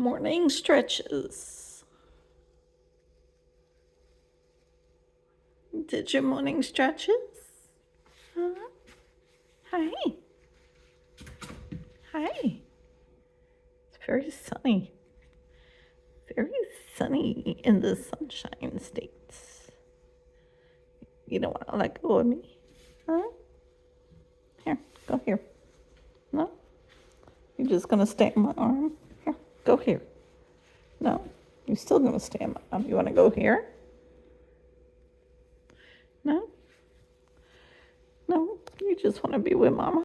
Morning stretches. Did your morning stretches? Huh? Hi. Hi. It's very sunny. Very sunny in the Sunshine States. You don't want to let go of me? Huh? Here, go here. No? You're just going to stay on my arm? Here, go here. No, you're still going to stay on my arm. You want to go here? No? No? You just want to be with Mama?